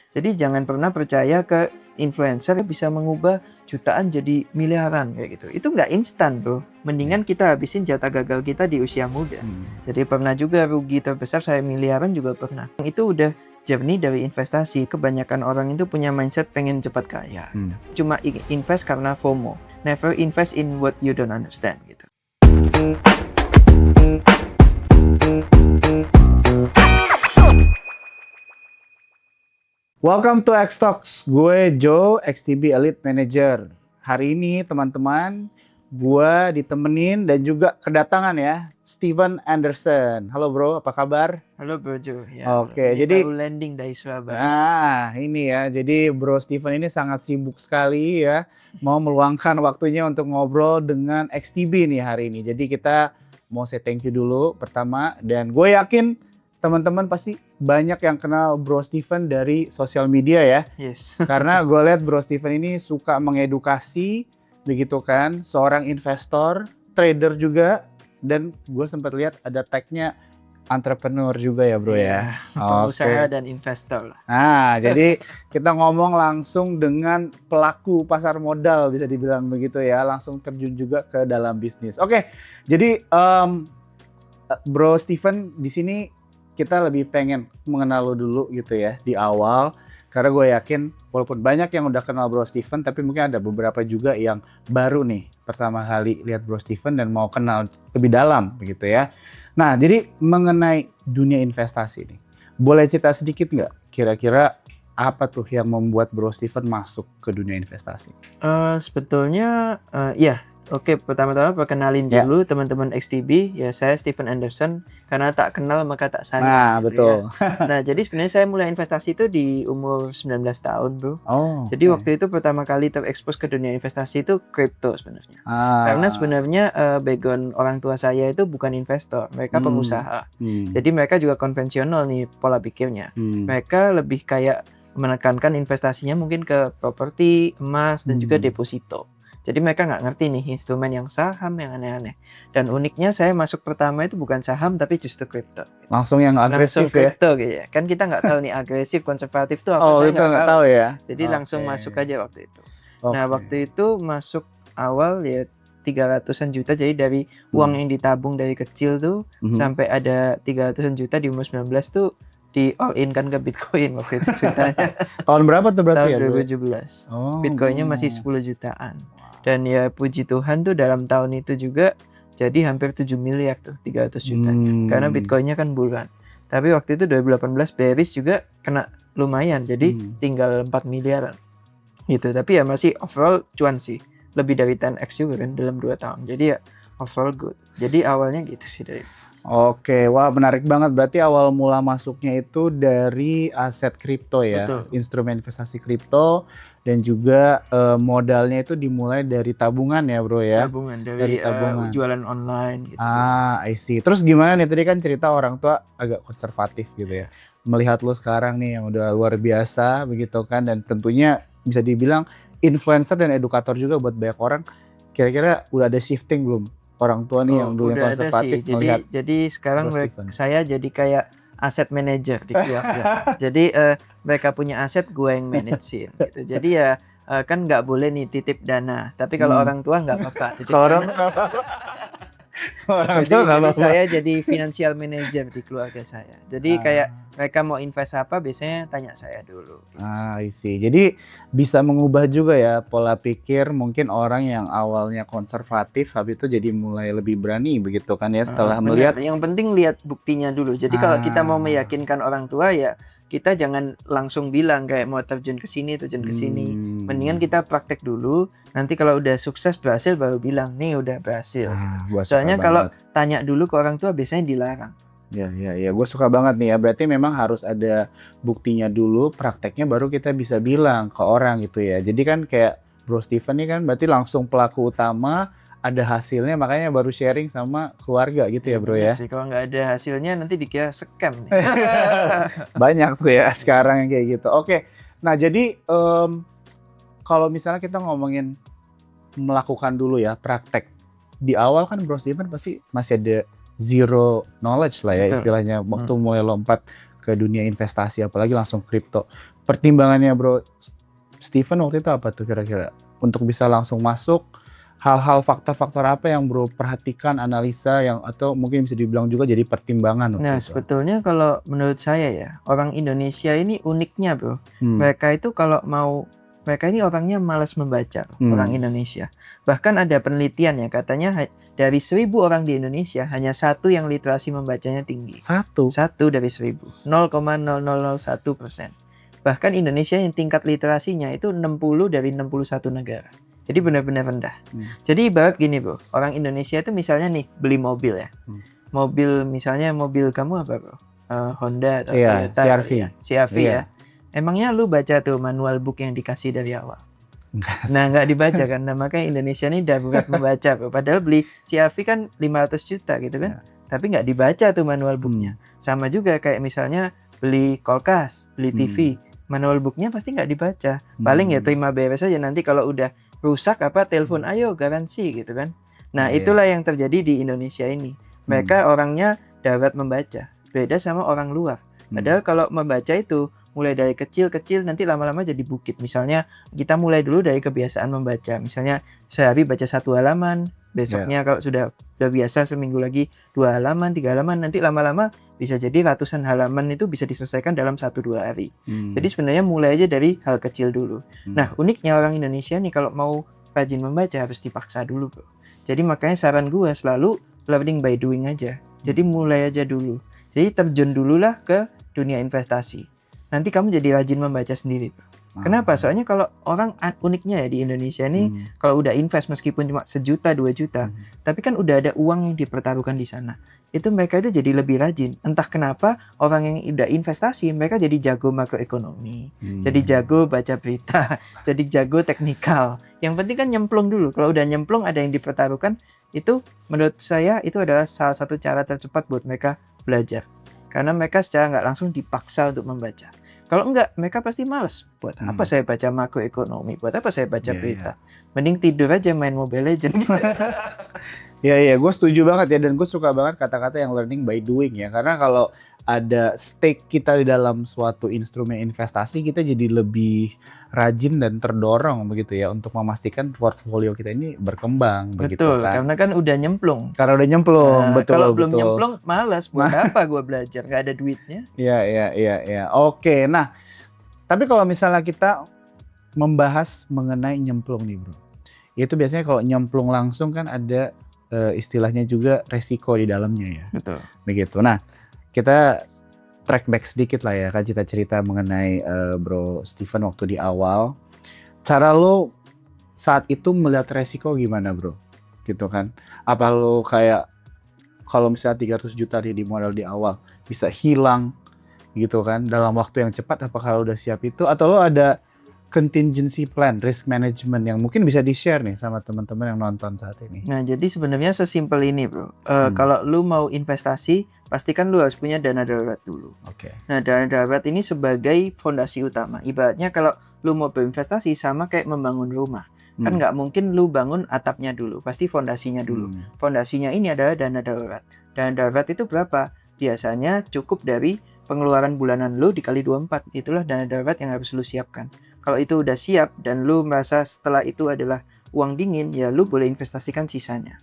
Jadi jangan pernah percaya ke influencer yang bisa mengubah jutaan jadi miliaran kayak gitu. Itu nggak instan, Bro. Mendingan kita habisin jatah gagal kita di usia muda. Jadi pernah juga rugi terbesar saya miliaran juga pernah. Itu udah journey dari investasi. Kebanyakan orang itu punya mindset pengen cepat kaya. Cuma invest karena FOMO. Never invest in what you don't understand gitu. Welcome to X Talks, gue Joe, XTB Elite Manager. Hari ini teman-teman, gue ditemenin dan juga kedatangan ya, Steven Anderson. Halo bro, apa kabar? Halo Bro Joe. Ya, Oke, ini jadi baru landing dari Surabaya. Nah, ini ya, jadi bro Steven ini sangat sibuk sekali ya, mau meluangkan waktunya untuk ngobrol dengan XTB nih hari ini. Jadi kita mau say thank you dulu pertama, dan gue yakin teman-teman pasti banyak yang kenal Bro Steven dari sosial media ya. Yes. Karena gue lihat Bro Steven ini suka mengedukasi, begitu kan, seorang investor, trader juga, dan gue sempat lihat ada tagnya entrepreneur juga ya bro ya. Pengusaha dan investor lah. Nah, jadi kita ngomong langsung dengan pelaku pasar modal bisa dibilang begitu ya, langsung terjun juga ke dalam bisnis. Oke, jadi Bro Steven di sini kita lebih pengen mengenal lo dulu gitu ya di awal, karena gue yakin walaupun banyak yang udah kenal Bro Steven, tapi mungkin ada beberapa juga yang baru nih pertama kali lihat Bro Steven dan mau kenal lebih dalam begitu ya. Nah, jadi mengenai dunia investasi nih, boleh cerita sedikit nggak kira-kira apa tuh yang membuat Bro Steven masuk ke dunia investasi? Sebetulnya ya. Oke, pertama-tama perkenalin dulu teman-teman XTB. Ya, saya Steven Anderson. Karena tak kenal maka tak sayang. Nah, gitu betul. Ya. Nah, jadi sebenarnya saya mulai investasi itu di umur 19 tahun, Bro. Oh. Jadi waktu itu pertama kali terekspos ke dunia investasi itu kripto sebenarnya. Karena sebenarnya background orang tua saya itu bukan investor, mereka pengusaha. Jadi mereka juga konvensional nih pola pikirnya. Mereka lebih kayak menekankan investasinya mungkin ke properti, emas, dan juga deposito. Jadi mereka nggak ngerti nih instrumen yang saham yang aneh-aneh. Dan uniknya saya masuk pertama itu bukan saham tapi justru kripto. Langsung yang agresif langsung kripto gitu ya. Kan kita nggak tahu nih agresif, konservatif tuh apa, saya nggak tahu ya. Jadi langsung masuk aja waktu itu. Nah waktu itu masuk awal ya 300-an juta, jadi dari uang yang ditabung dari kecil tuh sampai ada 300-an juta di umur 19 tuh di all in kan ke Bitcoin waktu itu ceritanya. Tahun berapa tuh berarti ya? Tahun 2017. Bitcoinnya masih 10 jutaan. Dan ya puji Tuhan tuh dalam tahun itu juga jadi hampir 7 miliar tuh 300 jutanya. Karena Bitcoinnya kan bulan. Tapi waktu itu 2018 bearish juga kena lumayan, jadi tinggal 4 miliaran gitu. Tapi ya masih overall cuan sih, lebih dari 10x juga kan dalam 2 tahun. Jadi ya overall good. Jadi awalnya gitu sih dari. Oke, wah menarik banget. Berarti awal mula masuknya itu dari aset kripto ya. Betul. Instrumen investasi kripto, dan juga modalnya itu dimulai dari tabungan ya bro ya. Tabungan dari tabungan. Jualan online gitu. I see. Terus gimana nih, tadi kan cerita orang tua agak konservatif gitu ya. Melihat lo sekarang nih yang udah luar biasa begitu kan, dan tentunya bisa dibilang influencer dan edukator juga buat banyak orang. Kira-kira udah ada shifting belum orang tua nih yang dulu yang konservatif melihat? Jadi sekarang saya jadi kayak asset manager di keluarga. Jadi mereka punya aset, gue yang managein gitu. Jadi ya kan nggak boleh nih titip dana. Tapi kalau orang tua nggak apa-apa. Jadi saya jadi financial manager di keluarga saya. Jadi kayak mereka mau invest apa biasanya tanya saya dulu. I see. Jadi bisa mengubah juga ya pola pikir mungkin orang yang awalnya konservatif habis itu jadi mulai lebih berani begitu kan ya setelah melihat. Yang penting lihat buktinya dulu. Jadi kalau kita mau meyakinkan orang tua ya kita jangan langsung bilang kayak mau terjun ke sini. Mendingan kita praktek dulu. Nanti kalau udah sukses berhasil baru bilang nih udah berhasil. Soalnya kalau tanya dulu ke orang tua biasanya dilarang. Ya, gue suka banget nih ya. Berarti memang harus ada buktinya dulu, prakteknya baru kita bisa bilang ke orang gitu ya. Jadi kan kayak Bro Steven nih kan berarti langsung pelaku utama, ada hasilnya makanya baru sharing sama keluarga gitu ya bro ya. Sih, kalau nggak ada hasilnya nanti dikira scam nih. Banyak tuh ya sekarang yang kayak gitu. Oke, nah jadi kalau misalnya kita ngomongin melakukan dulu ya praktek. Di awal kan Bro Steven pasti masih ada zero knowledge lah ya istilahnya. Waktu mulai lompat ke dunia investasi apalagi langsung kripto. pertimbangannya Bro Steven waktu itu apa tuh kira-kira untuk bisa langsung masuk? Hal-hal faktor-faktor apa yang Bro perhatikan, analisa yang atau mungkin bisa dibilang juga jadi pertimbangan waktu Nah, itu? sebetulnya kalau menurut saya ya, orang Indonesia ini uniknya, Bro. Mereka itu mereka ini orangnya malas membaca, orang Indonesia. Bahkan ada penelitian ya, katanya dari 1.000 orang di Indonesia, hanya 1 yang literasi membacanya tinggi. Satu dari 1.000, 0,0001%. Bahkan Indonesia yang tingkat literasinya itu 60 dari 61 negara. Jadi benar-benar rendah. Jadi ibarat gini Bro, orang Indonesia itu misalnya nih beli mobil ya. Mobil misalnya mobil kamu apa Bro? Honda atau Toyota. CR-V. CR-V ya. Emangnya lu baca tuh manual book yang dikasih dari awal? Nah nggak dibaca kan. Nah makanya Indonesia ini darurat membaca Bro. Padahal beli CR-V kan 500 juta gitu kan. Tapi nggak dibaca tuh manual booknya. Sama juga kayak misalnya beli kulkas, beli TV. Manual booknya pasti nggak dibaca. Paling ya terima beres aja, nanti kalau udah rusak telepon ayo garansi gitu kan. Nah itulah yang terjadi di Indonesia ini. Mereka orangnya darurat membaca, beda sama orang luar. Padahal kalau membaca itu mulai dari kecil-kecil nanti lama-lama jadi bukit. Misalnya kita mulai dulu dari kebiasaan membaca. Misalnya sehari baca 1 halaman, besoknya kalau sudah biasa seminggu lagi 2 halaman, 3 halaman, nanti lama-lama bisa jadi ratusan halaman itu bisa diselesaikan dalam 1-2 hari. Jadi sebenarnya mulai aja dari hal kecil dulu. Nah uniknya orang Indonesia nih kalau mau rajin membaca harus dipaksa dulu Bro. Jadi makanya saran gue selalu learning by doing aja. Jadi mulai aja dulu. Jadi terjun dululah ke dunia investasi. Nanti kamu jadi rajin membaca sendiri Bro. Kenapa? Soalnya kalau orang uniknya ya di Indonesia ini kalau udah invest meskipun cuma 1 juta 2 juta, tapi kan udah ada uang yang dipertaruhkan di sana. Itu mereka itu jadi lebih rajin. Entah kenapa orang yang udah investasi mereka jadi jago makroekonomi, jadi jago baca berita, jadi jago teknikal. Yang penting kan nyemplung dulu. Kalau udah nyemplung ada yang dipertaruhkan, itu menurut saya itu adalah salah satu cara tercepat buat mereka belajar. Karena mereka secara nggak langsung dipaksa untuk membaca. Kalau enggak, mereka pasti malas. Buat apa saya baca makroekonomi? Buat apa saya baca berita? Mending tidur aja main Mobile Legends. Iya, gue setuju banget ya. Dan gue suka banget kata-kata yang learning by doing ya. Karena kalau ada stake kita di dalam suatu instrumen investasi, kita jadi lebih rajin dan terdorong begitu ya untuk memastikan portfolio kita ini berkembang. Betul, kan? Karena kan udah nyemplung. Nah, betul. Kalau belum nyemplung, malas. Buat apa gue belajar? Gak ada duitnya. Iya. Oke, nah tapi kalau misalnya kita membahas mengenai nyemplung nih Bro. Itu biasanya kalau nyemplung langsung kan ada istilahnya juga resiko di dalamnya ya. Betul. Begitu. Nah, kita track back sedikit lah ya, kan kita cerita mengenai Bro Steven waktu di awal. Cara lo saat itu melihat resiko gimana Bro? Gitu kan. Apa lo kayak kalau misalnya 300 juta di modal di awal bisa hilang gitu kan dalam waktu yang cepat, apakah lo udah siap itu? Atau lo ada contingency plan, risk management yang mungkin bisa di-share nih sama teman-teman yang nonton saat ini? Nah, jadi sebenarnya sesimpel ini, Bro. Kalau lu mau investasi, pastikan lu harus punya dana darurat dulu. Oke. Nah, dana darurat ini sebagai fondasi utama. Ibaratnya kalau lu mau berinvestasi sama kayak membangun rumah. Kan nggak mungkin lu bangun atapnya dulu, pasti fondasinya dulu. Fondasinya ini adalah dana darurat. Dana darurat itu berapa? Biasanya cukup dari pengeluaran bulanan lu dikali 24. Itulah dana darurat yang harus lu siapkan. Kalau itu udah siap dan lu merasa setelah itu adalah uang dingin, ya lu boleh investasikan sisanya.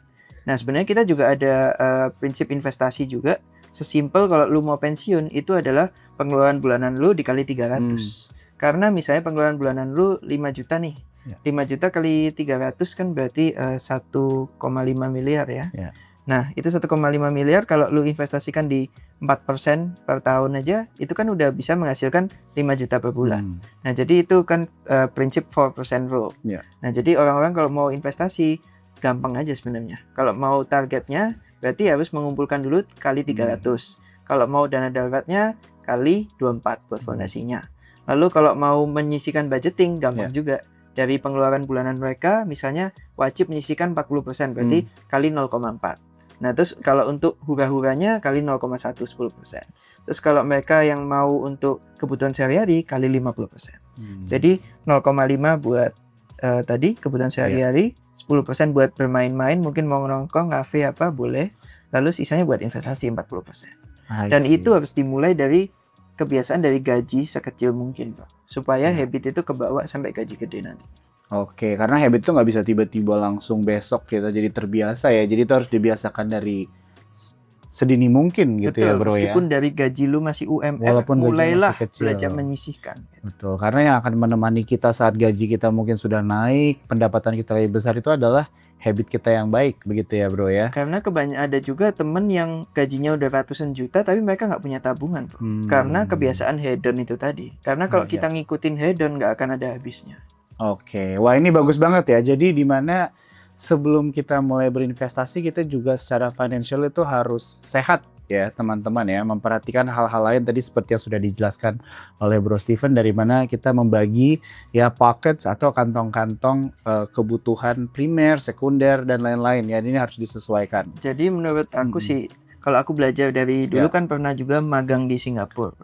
Nah sebenarnya kita juga ada prinsip investasi juga. Sesimpel kalau lu mau pensiun itu adalah pengeluaran bulanan lu dikali 300. Karena misalnya pengeluaran bulanan lu 5 juta nih. 5 juta kali 300 kan berarti 1,5 miliar ya. Nah itu 1,5 miliar kalau lu investasikan di 4% per tahun aja, itu kan udah bisa menghasilkan 5 juta per bulan. Nah jadi itu kan prinsip 4% rule. Nah jadi orang-orang kalau mau investasi gampang aja sebenarnya. Kalau mau targetnya berarti harus mengumpulkan dulu kali 300. Kalau mau dana daruratnya kali 24 buat fondasinya. Lalu kalau mau menyisihkan budgeting gampang juga. Dari pengeluaran bulanan mereka misalnya wajib menyisihkan 40%, berarti kali 0,4. Nah terus kalau untuk hura-huranya kali 0,1 10%. Terus kalau mereka yang mau untuk kebutuhan sehari-hari kali 50%. Jadi 0,5 buat tadi kebutuhan sehari-hari, 10% buat bermain-main, mungkin mau nongkrong, kafe apa boleh. Lalu sisanya buat investasi 40%. Dan itu harus dimulai dari kebiasaan dari gaji sekecil mungkin, Pak. Supaya habit itu kebawa sampai gaji gede nanti. Oke, karena habit itu nggak bisa tiba-tiba langsung besok kita jadi terbiasa ya. Jadi itu harus dibiasakan dari sedini mungkin gitu. Betul, ya bro ya. meskipun dari gaji lu masih UMR, Walaupun mulailah gaji masih kecil. belajar menyisihkan. Betul, karena yang akan menemani kita saat gaji kita mungkin sudah naik, pendapatan kita lebih besar itu adalah habit kita yang baik, begitu ya bro ya. Karena kebanyakan ada juga temen yang gajinya udah ratusan juta tapi mereka nggak punya tabungan, bro. Karena kebiasaan hedon itu tadi. Karena kalau kita ngikutin hedon nggak akan ada habisnya. Oke, wah ini bagus banget ya. Jadi di mana sebelum kita mulai berinvestasi kita juga secara financial itu harus sehat ya teman-teman ya, memperhatikan hal-hal lain tadi seperti yang sudah dijelaskan oleh Bro Steven, dari mana kita membagi ya pockets atau kantong-kantong kebutuhan primer, sekunder dan lain-lain ya, ini harus disesuaikan. Jadi menurut aku sih, kalau aku belajar dari dulu kan pernah juga magang di Singapura.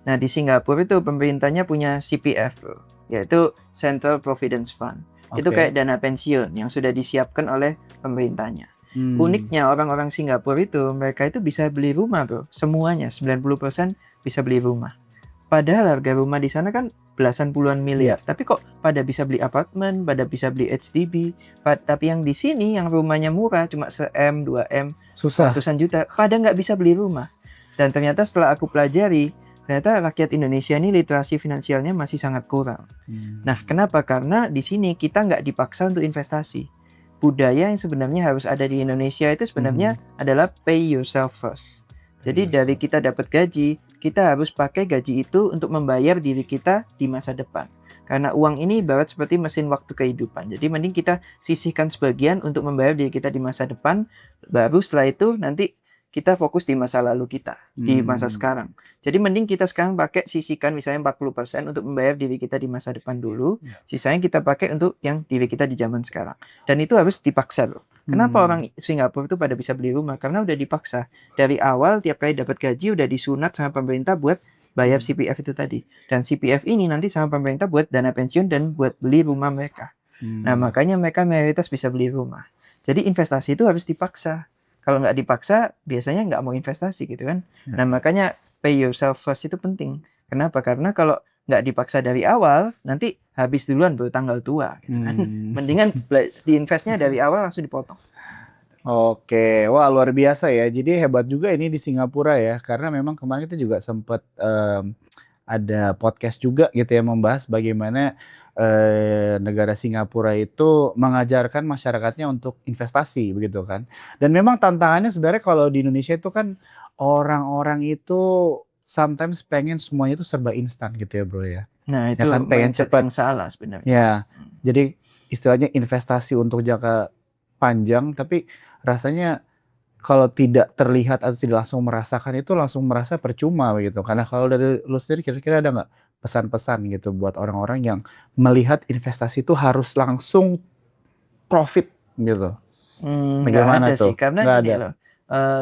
Nah di Singapura itu pemerintahnya punya CPF bro, yaitu Central Providence Fund. Itu kayak dana pensiun yang sudah disiapkan oleh pemerintahnya. Uniknya orang-orang Singapura itu, mereka itu bisa beli rumah bro. Semuanya, 90% bisa beli rumah. Padahal harga rumah di sana kan belasan puluhan miliar. Tapi kok pada bisa beli apartemen, pada bisa beli HDB. Tapi yang di sini, yang rumahnya murah, cuma 1M, 2M, ratusan juta. Pada nggak bisa beli rumah. Dan ternyata setelah aku pelajari, ternyata rakyat Indonesia ini literasi finansialnya masih sangat kurang. Nah, kenapa? Karena di sini kita nggak dipaksa untuk investasi. Budaya yang sebenarnya harus ada di Indonesia itu sebenarnya adalah pay yourself first. Jadi dari kita dapat gaji, kita harus pakai gaji itu untuk membayar diri kita di masa depan. Karena uang ini ibarat seperti mesin waktu kehidupan. Jadi mending kita sisihkan sebagian untuk membayar diri kita di masa depan. Baru setelah itu nanti kita fokus di masa lalu kita, di masa sekarang. Jadi mending kita sekarang pakai sisihkan misalnya 40% untuk membayar diri kita di masa depan dulu. Sisanya kita pakai untuk yang diri kita di zaman sekarang. Dan itu harus dipaksa loh. Kenapa orang Singapura itu pada bisa beli rumah? Karena udah dipaksa. Dari awal tiap kali dapat gaji udah disunat sama pemerintah buat bayar CPF itu tadi. Dan CPF ini nanti sama pemerintah buat dana pensiun dan buat beli rumah mereka. Nah makanya mereka mayoritas bisa beli rumah. Jadi investasi itu harus dipaksa. Kalau nggak dipaksa, biasanya nggak mau investasi gitu kan. Nah makanya pay yourself first itu penting. Kenapa? Karena kalau nggak dipaksa dari awal, nanti habis duluan baru tanggal tua. Gitu kan. Mendingan diinvestnya dari awal langsung dipotong. Oke, wah luar biasa ya. Jadi hebat juga ini di Singapura ya. Karena memang kemarin kita juga sempat ada podcast juga gitu ya, membahas bagaimana negara Singapura itu mengajarkan masyarakatnya untuk investasi begitu kan. Dan memang tantangannya sebenarnya kalau di Indonesia itu kan orang-orang itu sometimes pengen semuanya itu serba instan gitu ya bro ya. Nah itu ya kan, pengen cepat yang salah sebenarnya. Ya, jadi istilahnya investasi untuk jangka panjang, tapi rasanya kalau tidak terlihat atau tidak langsung merasakan itu langsung merasa percuma begitu. Karena kalau dari lu sendiri kira-kira ada nggak pesan-pesan gitu buat orang-orang yang melihat investasi itu harus langsung profit gitu? Bagaimana tuh? Sih, karena gini loh,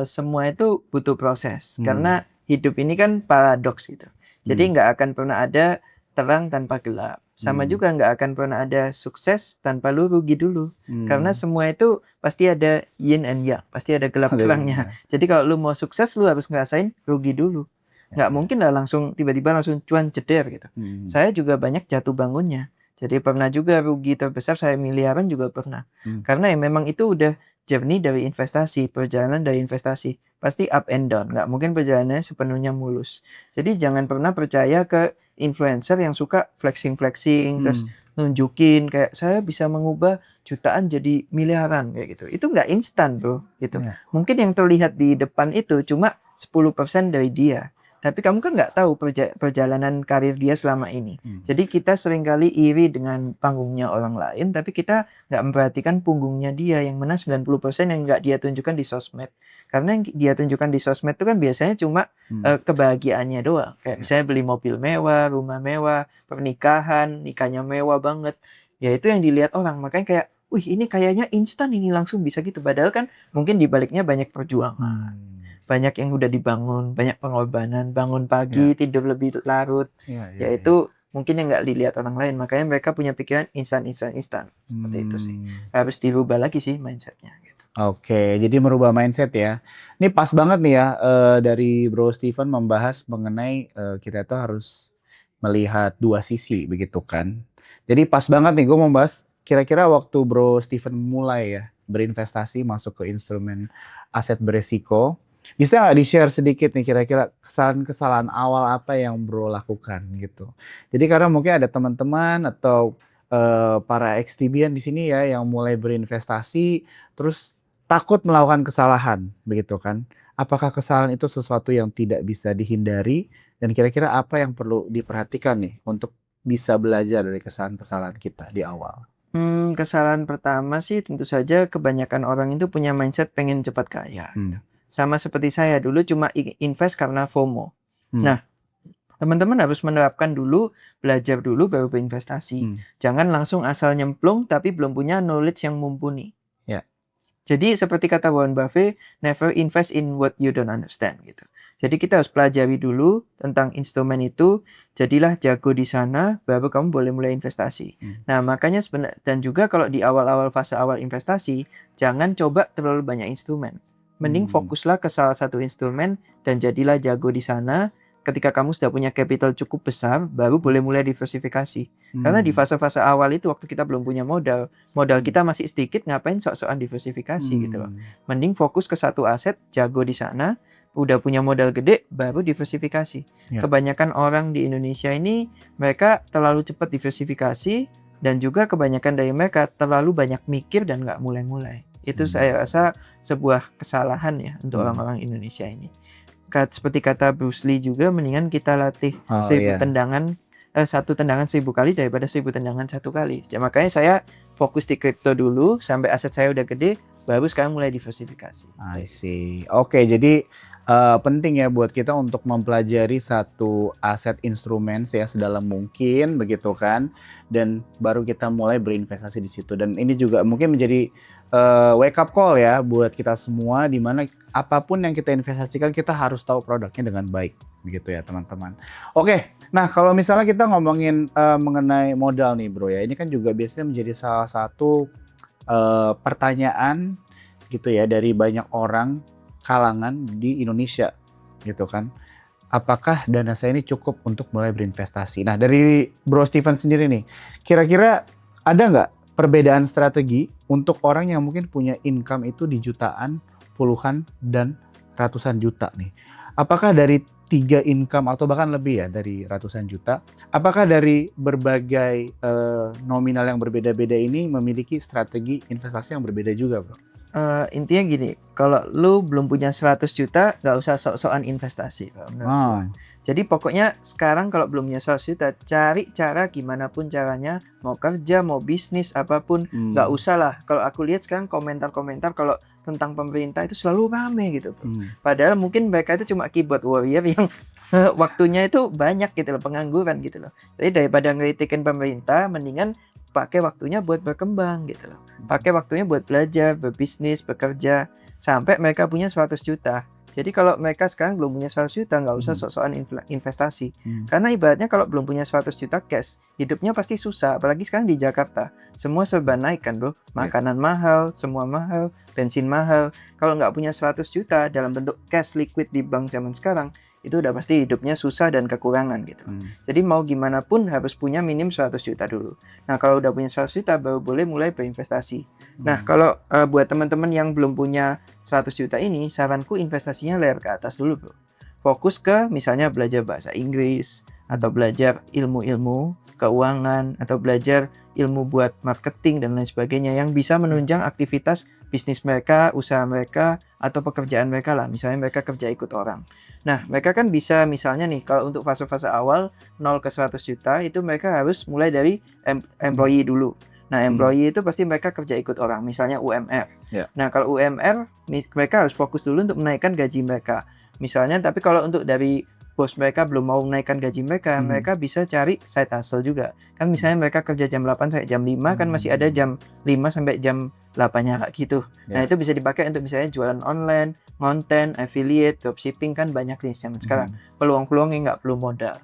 semua itu butuh proses. Karena hidup ini kan paradoks gitu. Jadi nggak akan pernah ada terang tanpa gelap. Sama juga nggak akan pernah ada sukses tanpa lu rugi dulu. Karena semua itu pasti ada yin and yang, pasti ada gelap terangnya. Jadi kalau lu mau sukses, lu harus ngerasain rugi dulu. Nggak mungkin lah langsung tiba-tiba langsung cuan jeder gitu. Saya juga banyak jatuh bangunnya. Jadi pernah juga rugi terbesar saya miliaran juga pernah. Karena ya memang itu udah journey dari investasi, perjalanan dari investasi. Pasti up and down, nggak mungkin perjalanannya sepenuhnya mulus. Jadi jangan pernah percaya ke influencer yang suka flexing-flexing, terus nunjukin kayak saya bisa mengubah jutaan jadi miliaran kayak gitu. Itu nggak instan bro, gitu. Mungkin yang terlihat di depan itu cuma 10% dari dia. Tapi kamu kan nggak tahu perjalanan karir dia selama ini. Jadi kita seringkali iri dengan panggungnya orang lain, tapi kita nggak memperhatikan punggungnya dia, yang mana 90% yang nggak dia tunjukkan di sosmed. Karena yang dia tunjukkan di sosmed itu kan biasanya cuma kebahagiaannya doang. Kayak misalnya beli mobil mewah, rumah mewah, pernikahan, nikahnya mewah banget. Ya itu yang dilihat orang. Makanya kayak, wih ini kayaknya instan ini langsung bisa gitu. Padahal kan mungkin dibaliknya banyak perjuangan. Banyak yang udah dibangun, banyak pengorbanan, bangun pagi, tidur lebih larut. Yaitu mungkin yang nggak dilihat orang lain. Makanya mereka punya pikiran instan. Seperti itu sih. Harus dirubah lagi sih mindsetnya. Gitu. Oke, jadi merubah mindset ya. Ini pas banget nih ya, dari Bro Steven membahas mengenai, kita itu harus melihat dua sisi begitu kan. Jadi pas banget nih gue membahas kira-kira waktu Bro Steven mulai ya berinvestasi masuk ke instrumen aset beresiko, bisa nggak di-share sedikit nih kira-kira kesalahan-kesalahan awal apa yang Bro lakukan gitu? Jadi karena mungkin ada teman-teman atau, para ex-TB-an di sini ya yang mulai berinvestasi terus takut melakukan kesalahan, begitu kan. Apakah kesalahan itu sesuatu yang tidak bisa dihindari dan kira-kira apa yang perlu diperhatikan nih untuk bisa belajar dari kesalahan-kesalahan kita di awal? Kesalahan pertama sih tentu saja kebanyakan orang itu punya mindset pengen cepat kaya. Hmm. Sama seperti saya dulu cuma invest karena FOMO. Hmm. Nah, teman-teman harus menerapkan dulu, belajar dulu baru berinvestasi. Jangan langsung asal nyemplung tapi belum punya knowledge yang mumpuni. Ya. Jadi seperti kata Warren Buffett, never invest in what you don't understand gitu. Jadi kita harus pelajari dulu tentang instrumen itu, jadilah jago di sana, baru kamu boleh mulai investasi. Nah makanya dan juga kalau di awal-awal fase awal investasi, jangan coba terlalu banyak instrumen. Mending fokuslah ke salah satu instrumen dan jadilah jago di sana. Ketika kamu sudah punya capital cukup besar, baru boleh mulai diversifikasi. Karena di fase-fase awal itu waktu kita belum punya modal kita masih sedikit, ngapain sok-sokan diversifikasi gitu loh. Mending fokus ke satu aset, jago di sana, udah punya modal gede, baru diversifikasi. Kebanyakan orang di Indonesia ini, mereka terlalu cepat diversifikasi, dan juga kebanyakan dari mereka terlalu banyak mikir dan nggak mulai-mulai. Itu saya rasa sebuah kesalahan ya untuk orang-orang Indonesia ini. Seperti kata Bruce Lee juga, mendingan kita latih 1000 tendangan, 1 tendangan 1000 kali daripada 1000 tendangan 1 kali. Ya, makanya saya fokus di kripto dulu sampai aset saya udah gede, baru sekarang mulai diversifikasi. I see. Oke, jadi penting ya buat kita untuk mempelajari satu aset instrumen ya sedalam mungkin begitu kan, dan baru kita mulai berinvestasi di situ. Dan ini juga mungkin menjadi wake up call ya buat kita semua, di mana apapun yang kita investasikan kita harus tahu produknya dengan baik begitu ya teman-teman. Oke, nah kalau misalnya kita ngomongin mengenai modal nih bro ya, ini kan juga biasanya menjadi salah satu pertanyaan gitu ya dari banyak orang kalangan di Indonesia gitu kan. Apakah dana saya ini cukup untuk mulai berinvestasi? Nah dari Bro Steven sendiri nih, kira-kira ada nggak perbedaan strategi untuk orang yang mungkin punya income itu di jutaan, puluhan, dan ratusan juta nih? Apakah dari 3 income atau bahkan lebih ya dari ratusan juta, apakah dari berbagai nominal yang berbeda-beda ini memiliki strategi investasi yang berbeda juga bro? Intinya gini, kalau lu belum punya 100 juta, nggak usah sok-sokan investasi. Jadi pokoknya sekarang kalau belum punya 100 juta, cari cara gimana pun caranya, mau kerja, mau bisnis, apapun, nggak usah lah. Kalau aku lihat sekarang komentar-komentar kalau tentang pemerintah itu selalu rame gitu. Padahal mungkin mereka itu cuma keyboard warrior yang waktunya itu banyak gitu loh, pengangguran gitu loh. Jadi daripada ngeritikin pemerintah, mendingan pakai waktunya buat berkembang gitu loh. Pakai waktunya buat belajar, berbisnis, bekerja sampai mereka punya 100 juta. Jadi kalau mereka sekarang belum punya 100 juta, nggak usah sok-sokan investasi. Karena ibaratnya kalau belum punya 100 juta cash, hidupnya pasti susah. Apalagi sekarang di Jakarta, semua serba naik kan bro. Makanan mahal, semua mahal, bensin mahal. Kalau nggak punya 100 juta dalam bentuk cash liquid di bank zaman sekarang, itu udah pasti hidupnya susah dan kekurangan gitu. Jadi mau gimana pun harus punya minim 100 juta dulu. Nah kalau udah punya 100 juta baru boleh mulai berinvestasi. Nah kalau buat teman-teman yang belum punya 100 juta ini, saranku investasinya layar ke atas dulu bro. Fokus ke misalnya belajar bahasa Inggris, atau belajar ilmu-ilmu keuangan, atau belajar ilmu buat marketing dan lain sebagainya yang bisa menunjang aktivitas bisnis mereka, usaha mereka, atau pekerjaan mereka lah. Misalnya mereka kerja ikut orang. Nah, mereka kan bisa misalnya nih, kalau untuk fase-fase awal 0 ke 100 juta itu mereka harus mulai dari employee dulu. Nah, employee itu pasti mereka kerja ikut orang, misalnya UMR. Nah, kalau UMR, mereka harus fokus dulu untuk menaikkan gaji mereka. Misalnya, tapi kalau untuk dari bos mereka belum mau menaikkan gaji mereka, mereka bisa cari side hustle juga. Kan misalnya mereka kerja jam 8 sampai jam 5, kan masih ada jam 5 sampai jam 8-nya gitu. Nah, itu bisa dipakai untuk misalnya jualan online, konten, affiliate, dropshipping, kan banyak nih zaman sekarang. Peluang-peluangnya nggak perlu modal.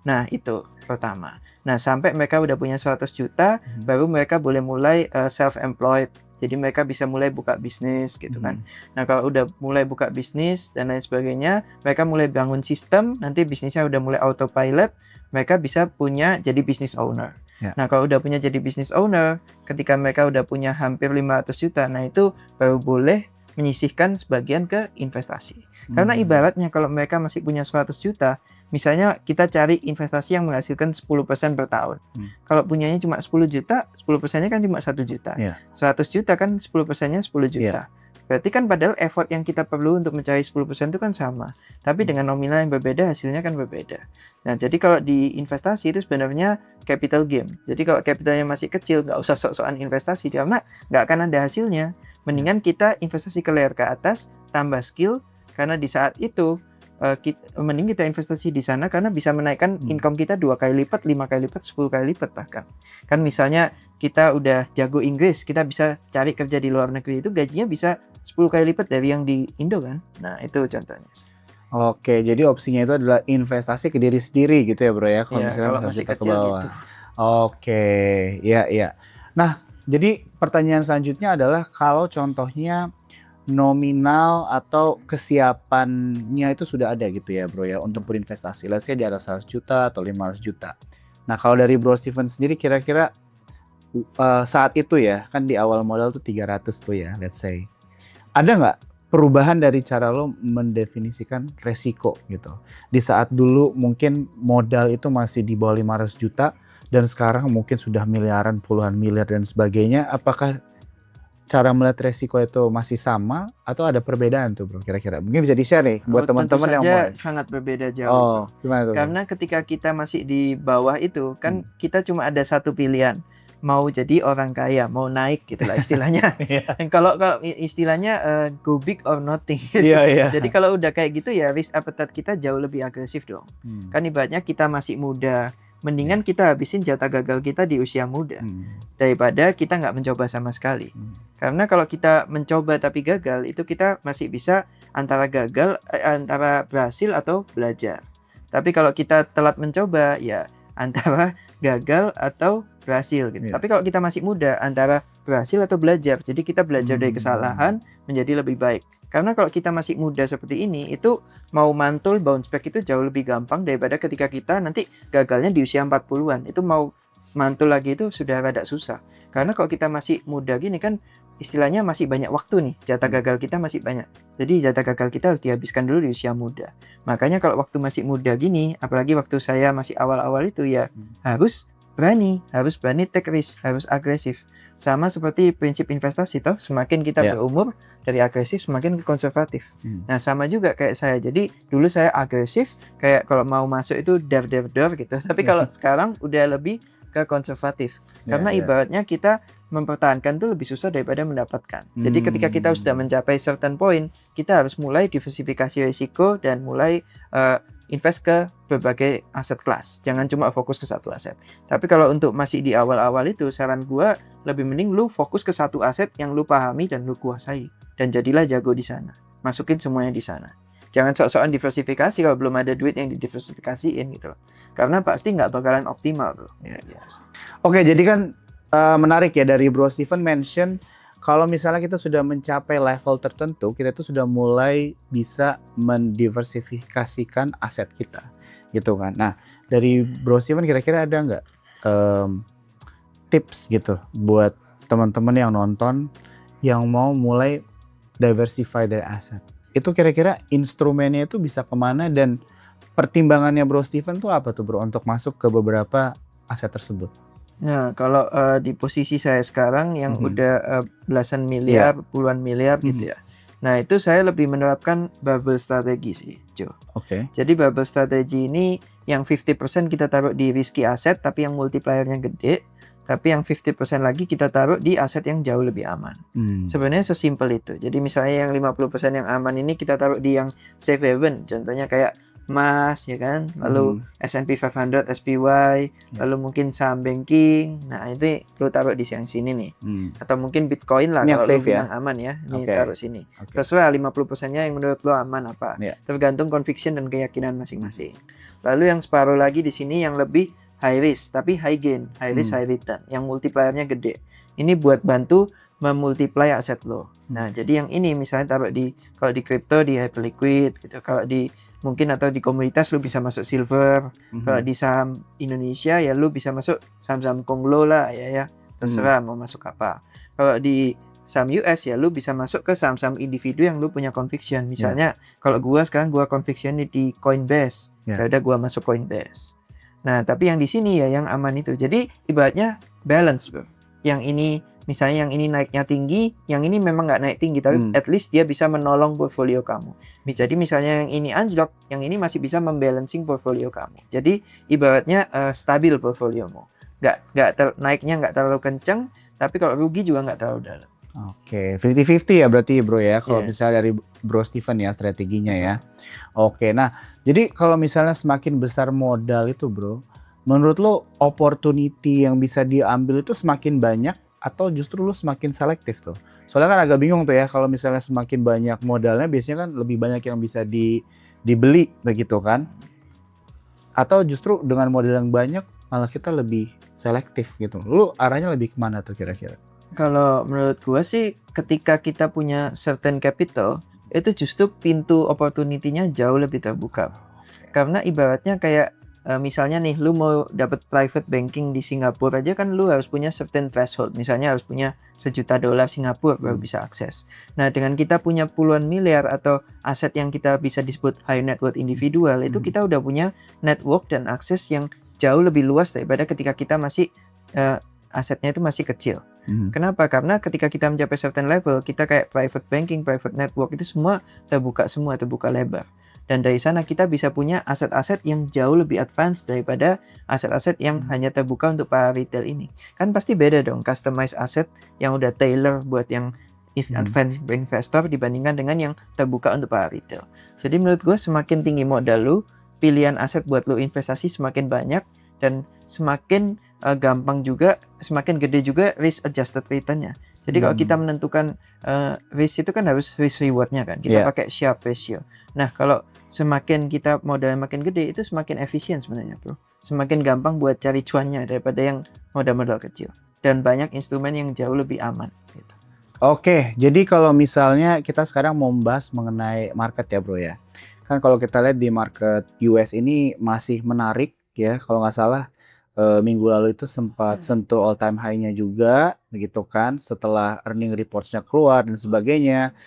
Nah, itu pertama. Nah, sampai mereka udah punya 100 juta, baru mereka boleh mulai self-employed Jadi mereka bisa mulai buka bisnis gitu kan. Nah kalau udah mulai buka bisnis dan lain sebagainya, mereka mulai bangun sistem, nanti bisnisnya udah mulai autopilot, mereka bisa punya jadi business owner. Nah kalau udah punya jadi business owner, ketika mereka udah punya hampir 500 juta, nah itu baru boleh menyisihkan sebagian ke investasi. Karena ibaratnya kalau mereka masih punya 100 juta, misalnya kita cari investasi yang menghasilkan 10% per tahun. Kalau punyanya cuma 10 juta, 10%-nya kan cuma 1 juta. 100 juta kan 10%-nya 10 juta. Berarti kan padahal effort yang kita perlu untuk mencari 10% itu kan sama. Tapi dengan nominal yang berbeda, hasilnya kan berbeda. Nah, jadi kalau di investasi itu sebenarnya capital game. Jadi kalau capitalnya masih kecil, nggak usah sok-sokan investasi, karena nggak akan ada hasilnya. Mendingan kita investasi ke layer ke atas, tambah skill, karena di saat itu, mending kita investasi di sana karena bisa menaikkan income kita 2 kali lipat, 5 kali lipat, 10 kali lipat bahkan. Kan misalnya kita udah jago Inggris, kita bisa cari kerja di luar negeri, itu gajinya bisa 10 kali lipat dari yang di Indo kan. Nah itu contohnya. Oke, jadi opsinya itu adalah investasi ke diri sendiri gitu ya bro ya, kalau misalnya masih kecil gitu. Oke, ya. Nah, jadi pertanyaan selanjutnya adalah kalau contohnya nominal atau kesiapannya itu sudah ada gitu ya bro ya untuk berinvestasi. Let's say di atas 100 juta atau 500 juta. Nah kalau dari Bro Steven sendiri kira-kira saat itu ya, kan di awal modal tuh 300 tuh ya, let's say. Ada nggak perubahan dari cara lo mendefinisikan resiko gitu? Di saat dulu mungkin modal itu masih di bawah 500 juta dan sekarang mungkin sudah miliaran, puluhan miliar dan sebagainya. Apakah cara melihat resiko itu masih sama atau ada perbedaan tuh bro kira-kira? Mungkin bisa di-share nih buat teman-teman yang mau. Sangat berbeda jauh. Gimana tuh? Karena ketika kita masih di bawah itu kan kita cuma ada satu pilihan, mau jadi orang kaya, mau naik gitu lah istilahnya. Kalau istilahnya go big or nothing. Jadi kalau udah kayak gitu ya risk appetite kita jauh lebih agresif dong. Kan ibaratnya kita masih muda, mendingan kita habisin jatah gagal kita di usia muda daripada kita nggak mencoba sama sekali. Karena kalau kita mencoba tapi gagal, itu kita masih bisa antara berhasil atau belajar. Tapi kalau kita telat mencoba, ya antara gagal atau berhasil gitu. Tapi kalau kita masih muda, antara berhasil atau belajar. Jadi kita belajar dari kesalahan menjadi lebih baik. Karena kalau kita masih muda seperti ini, itu mau mantul, bounce back itu jauh lebih gampang daripada ketika kita nanti gagalnya di usia 40-an. Itu mau mantul lagi itu sudah rada susah. Karena kalau kita masih muda gini kan istilahnya masih banyak waktu nih, jatah gagal kita masih banyak. Jadi jatah gagal kita harus dihabiskan dulu di usia muda. Makanya kalau waktu masih muda gini, apalagi waktu saya masih awal-awal itu ya harus berani take risk, harus agresif. Sama seperti prinsip investasi toh, semakin kita berumur dari agresif semakin konservatif. Nah sama juga kayak saya. Jadi dulu saya agresif, kayak kalau mau masuk itu dar gitu. Tapi kalau sekarang udah lebih ke konservatif. Karena ibaratnya kita mempertahankan itu lebih susah daripada mendapatkan. Jadi ketika kita sudah mencapai certain point, kita harus mulai diversifikasi risiko dan mulai invest ke berbagai aset kelas. Jangan cuma fokus ke satu aset. Tapi kalau untuk masih di awal-awal itu, saran gua lebih mending lu fokus ke satu aset yang lu pahami dan lu kuasai. Dan jadilah jago di sana. Masukin semuanya di sana. Jangan sok-sokan diversifikasi kalau belum ada duit yang didiversifikasiin gitu loh. Karena pasti nggak bakalan optimal bro. Oke, jadi kan menarik ya dari Bro Steven mention kalau misalnya kita sudah mencapai level tertentu, kita tuh sudah mulai bisa mendiversifikasikan aset kita, gitu kan. Nah, dari Bro Steven kira-kira ada nggak tips gitu buat teman-teman yang nonton yang mau mulai diversify their aset? Itu kira-kira instrumennya itu bisa kemana dan pertimbangannya Bro Steven tuh apa tuh bro untuk masuk ke beberapa aset tersebut? Nah, kalau di posisi saya sekarang yang udah belasan miliar, puluhan miliar gitu ya. Nah, itu saya lebih menerapkan bubble strategi sih, Jo. Jadi bubble strategi ini yang 50% kita taruh di risky asset tapi yang multipliernya gede, tapi yang 50% lagi kita taruh di aset yang jauh lebih aman. Sebenarnya sesimpel itu. Jadi misalnya yang 50% yang aman ini kita taruh di yang safe haven, contohnya kayak emas ya kan, lalu S&P 500 SPY, lalu mungkin saham banking. Nah itu lo taruh di yang sini nih, atau mungkin Bitcoin lah kalau lo bilang aman ya, ini taruh sini. Terserah 50%-nya yang menurut lo aman apa, tergantung conviction dan keyakinan masing-masing. Lalu yang separuh lagi di sini yang lebih high risk tapi high gain, high risk high return, yang multipliernya gede. Ini buat bantu memultiply aset lo. Nah, jadi yang ini misalnya taruh kalau di crypto di Hyperliquid gitu. Kalau di mungkin atau di komoditas lu bisa masuk silver. Kalau di saham Indonesia ya lu bisa masuk saham-saham Konglo lah ya. Terserah mau masuk apa. Kalau di saham US ya lu bisa masuk ke saham-saham individu yang lu punya conviction. Misalnya kalau sekarang gua conviction di Coinbase. Ya udah gua masuk Coinbase. Nah, tapi yang di sini ya yang aman itu. Jadi ibaratnya balance, bro. Yang ini misalnya yang ini naiknya tinggi, yang ini memang nggak naik tinggi, tapi at least dia bisa menolong portfolio kamu. Jadi misalnya yang ini anjlok, yang ini masih bisa membalancing portfolio kamu. Jadi ibaratnya stabil portfoliomu. Naiknya nggak terlalu kenceng, tapi kalau rugi juga nggak terlalu dalam. Oke, 50-50 ya berarti bro ya, kalau misalnya dari Bro Steven ya strateginya ya. Oke, nah jadi kalau misalnya semakin besar modal itu bro, menurut lo opportunity yang bisa diambil itu semakin banyak atau justru lo semakin selektif tuh? Soalnya kan agak bingung tuh ya, kalau misalnya semakin banyak modalnya biasanya kan lebih banyak yang bisa dibeli begitu kan? Atau justru dengan modal yang banyak malah kita lebih selektif gitu. Lu arahnya lebih kemana tuh kira-kira? Kalau menurut gua sih ketika kita punya certain capital itu justru pintu opportunity-nya jauh lebih terbuka. Karena ibaratnya kayak misalnya nih lu mau dapat private banking di Singapura aja kan lu harus punya certain threshold. Misalnya harus punya $1 juta Singapura baru bisa akses. Nah, dengan kita punya puluhan miliar atau aset yang kita bisa disebut high net worth individual itu kita udah punya network dan akses yang jauh lebih luas daripada ketika kita masih asetnya itu masih kecil. Kenapa? Karena ketika kita mencapai certain level, kita kayak private banking, private network itu semua terbuka lebar. Dan dari sana kita bisa punya aset-aset yang jauh lebih advance daripada aset-aset yang hanya terbuka untuk para retail ini. Kan pasti beda dong customize aset yang udah tailor buat yang advanced investor dibandingkan dengan yang terbuka untuk para retail. Jadi menurut gue semakin tinggi modal lu, pilihan aset buat lu investasi semakin banyak dan semakin gampang juga, semakin gede juga risk adjusted return-nya. Jadi kalau kita menentukan risk itu kan harus risk reward-nya kan. Kita pakai Sharpe ratio. Nah, kalau semakin kita modalnya makin gede itu semakin efisien sebenarnya, bro. Semakin gampang buat cari cuannya daripada yang modal-modal kecil. Dan banyak instrumen yang jauh lebih aman gitu. Oke, jadi kalau misalnya kita sekarang mau membahas mengenai market ya, bro ya. Kan kalau kita lihat di market US ini masih menarik ya, kalau nggak salah minggu lalu itu sempat sentuh all time high-nya juga begitu kan, setelah earning reports-nya keluar dan sebagainya.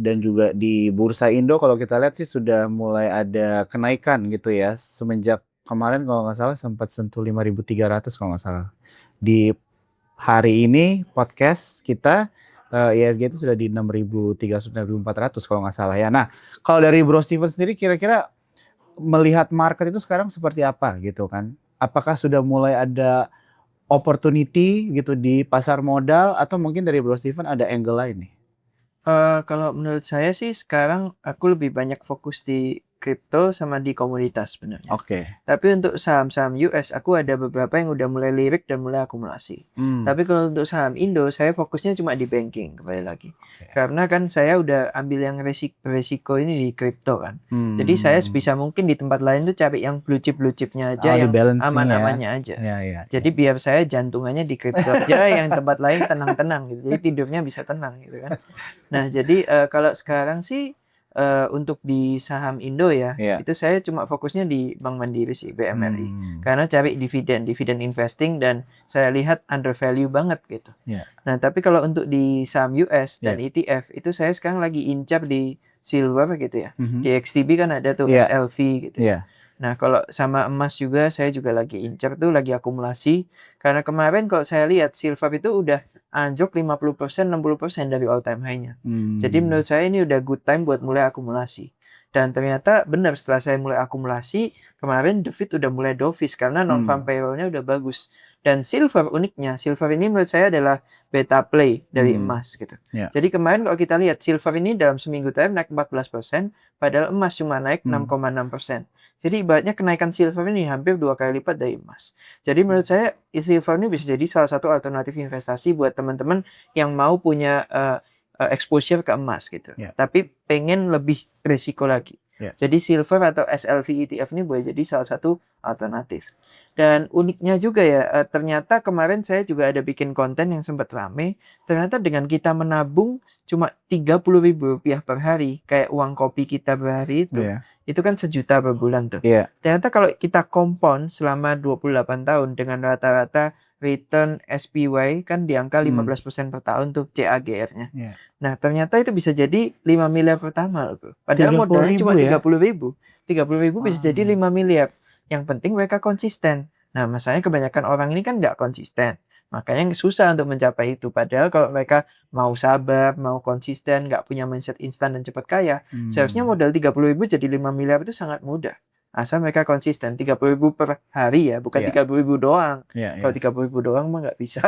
Dan juga di Bursa Indo kalau kita lihat sih sudah mulai ada kenaikan gitu ya, semenjak kemarin kalau nggak salah sempat sentuh 5.300 kalau nggak salah. Di hari ini podcast kita ISG itu sudah di 6.300 6.400 kalau nggak salah ya. Nah, kalau dari Bro Steven sendiri kira-kira melihat market itu sekarang seperti apa gitu kan? Apakah sudah mulai ada opportunity gitu di pasar modal atau mungkin dari Bro Steven ada angle lain nih? Kalau menurut saya sih sekarang aku lebih banyak fokus di kripto sama di komoditas sebenarnya. Tapi untuk saham-saham US aku ada beberapa yang udah mulai lirik dan mulai akumulasi. Tapi kalau untuk saham Indo saya fokusnya cuma di banking kembali lagi. Karena kan saya udah ambil yang resiko ini di kripto kan. Jadi saya sebisa mungkin di tempat lain tuh cari yang blue chipnya aja yang aman-amannya aja. Jadi biar saya jantungannya di kripto aja, yang tempat lain tenang-tenang gitu. Jadi tidurnya bisa tenang gitu kan. Nah, jadi kalau sekarang sih untuk di saham Indo ya, itu saya cuma fokusnya di Bank Mandiri sih, BMRI. Karena cari dividen investing dan saya lihat under value banget gitu. Nah, tapi kalau untuk di saham US dan ETF itu saya sekarang lagi incar di silver gitu ya. Di XTB kan ada tuh SLV gitu. Nah, kalau sama emas juga saya juga lagi incar tuh, lagi akumulasi. Karena kemarin kalau saya lihat silver itu udah anjlok 50%, 60% dari all time high-nya. Jadi menurut saya ini udah good time buat mulai akumulasi. Dan ternyata benar setelah saya mulai akumulasi, kemarin the Fed udah mulai dovish karena non-farm payroll-nya udah bagus. Dan silver uniknya, silver ini menurut saya adalah beta play dari emas gitu. Jadi kemarin kalau kita lihat silver ini dalam seminggu terakhir naik 14%, padahal emas cuma naik 6,6%. Jadi ibaratnya kenaikan silver ini hampir 2 kali lipat dari emas. Jadi menurut saya silver ini bisa jadi salah satu alternatif investasi buat teman-teman yang mau punya exposure ke emas gitu. Tapi pengen lebih risiko lagi. Jadi silver atau SLV ETF ini boleh jadi salah satu alternatif. Dan uniknya juga ya, ternyata kemarin saya juga ada bikin konten yang sempat rame, ternyata dengan kita menabung cuma Rp30.000 per hari, kayak uang kopi kita per hari itu kan Rp1.000.000 per bulan tuh. Ternyata kalau kita compound selama 28 tahun dengan rata-rata return SPY kan di angka 15% per tahun tuh CAGR-nya. Nah, ternyata itu bisa jadi 5 miliar pertama loh, bro. Padahal modalnya cuma 30.000. 30.000 bisa jadi 5 miliar. Yang penting mereka konsisten. Nah, masalahnya kebanyakan orang ini kan nggak konsisten. Makanya susah untuk mencapai itu. Padahal kalau mereka mau sabar, mau konsisten, nggak punya mindset instan dan cepat kaya, seharusnya modal 30.000 jadi 5 miliar itu sangat mudah. Asal mereka konsisten. 30.000 per hari ya, bukan 30.000 doang. Kalau 30.000 doang mah nggak bisa.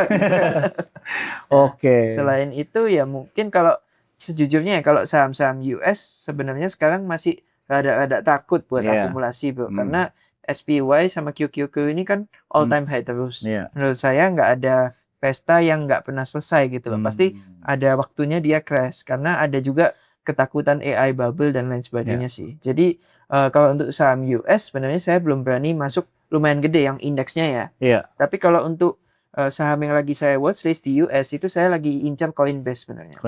Selain itu ya mungkin kalau sejujurnya ya, kalau saham-saham US sebenarnya sekarang masih rada-rada takut buat akumulasi, bro. Karena SPY sama QQQ ini kan all time high terus. Menurut saya nggak ada pesta yang nggak pernah selesai gitu loh. Pasti ada waktunya dia crash karena ada juga ketakutan AI bubble dan lain sebagainya sih. Jadi kalau untuk saham US sebenarnya saya belum berani masuk lumayan gede yang indeksnya ya. Tapi kalau untuk saham yang lagi saya watchlist di US itu saya lagi incar Coinbase sebenarnya.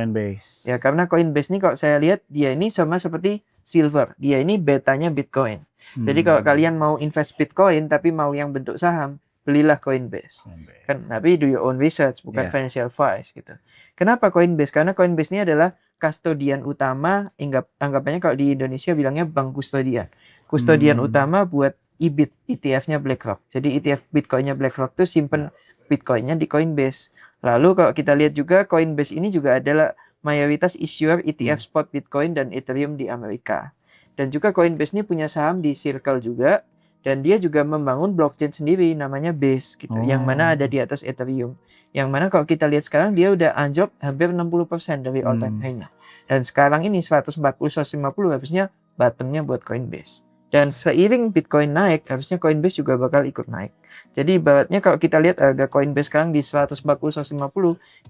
Ya karena Coinbase ini kalau saya lihat dia ini sama seperti silver. Dia ini betanya Bitcoin. Jadi kalau kalian mau invest Bitcoin tapi mau yang bentuk saham, belilah Coinbase. Kan, tapi do your own research, bukan financial advice gitu. Kenapa Coinbase? Karena Coinbase ini adalah kustodian utama, anggapannya kalau di Indonesia bilangnya bank kustodian. Kustodian utama buat EBIT, ETF-nya BlackRock. Jadi ETF Bitcoin-nya BlackRock tuh simpen Bitcoin-nya di Coinbase. Lalu kalau kita lihat juga Coinbase ini juga adalah mayoritas issuer ETF spot Bitcoin dan Ethereum di Amerika. Dan juga Coinbase ini punya saham di Circle juga, dan dia juga membangun blockchain sendiri namanya Base gitu, yang mana ada di atas Ethereum. Yang mana kalau kita lihat sekarang dia udah anjlok hampir 60% dari all time high-nya. Dan sekarang ini 140-150 harusnya bottomnya buat Coinbase. Dan seiring Bitcoin naik, harusnya Coinbase juga bakal ikut naik. Jadi ibaratnya kalau kita lihat harga Coinbase sekarang di 140-150,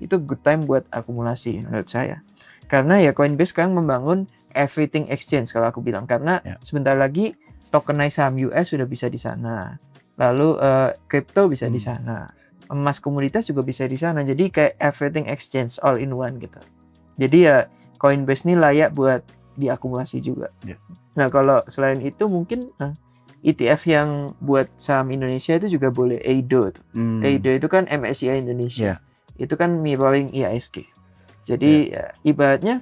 itu good time buat akumulasi menurut saya. Karena ya Coinbase sekarang membangun everything exchange kalau aku bilang. Karena sebentar lagi tokenize saham US sudah bisa di sana. Lalu crypto bisa di sana. Emas komoditas juga bisa di sana. Jadi kayak everything exchange all in one gitu. Jadi ya Coinbase ini layak buat diakumulasi juga. Nah kalau selain itu mungkin ETF yang buat saham Indonesia itu juga boleh EIDO. EIDO itu kan MSCI Indonesia. Itu kan mirroring IASG. Jadi ya, ibaratnya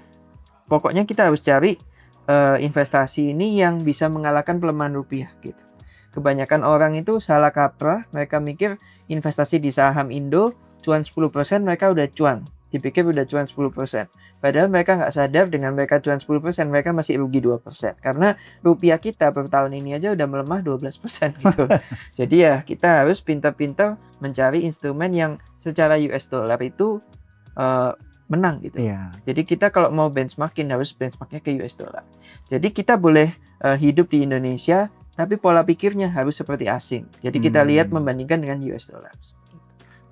pokoknya kita harus cari investasi ini yang bisa mengalahkan pelemahan rupiah gitu. Kebanyakan orang itu salah kaprah, mereka mikir investasi di saham Indo cuan 10% mereka udah cuan. Dipikir udah cuan 10%. Padahal mereka nggak sadar dengan mereka cuan 10% mereka masih rugi 2%. Karena rupiah kita per tahun ini aja udah melemah 12% gitu. Jadi ya kita harus pintar-pintar mencari instrumen yang secara US dollar itu menang gitu. Jadi kita kalau mau benchmarkin harus benchmarknya ke US dollar. Jadi kita boleh hidup di Indonesia tapi pola pikirnya harus seperti asing. Jadi kita lihat membandingkan dengan US dollar.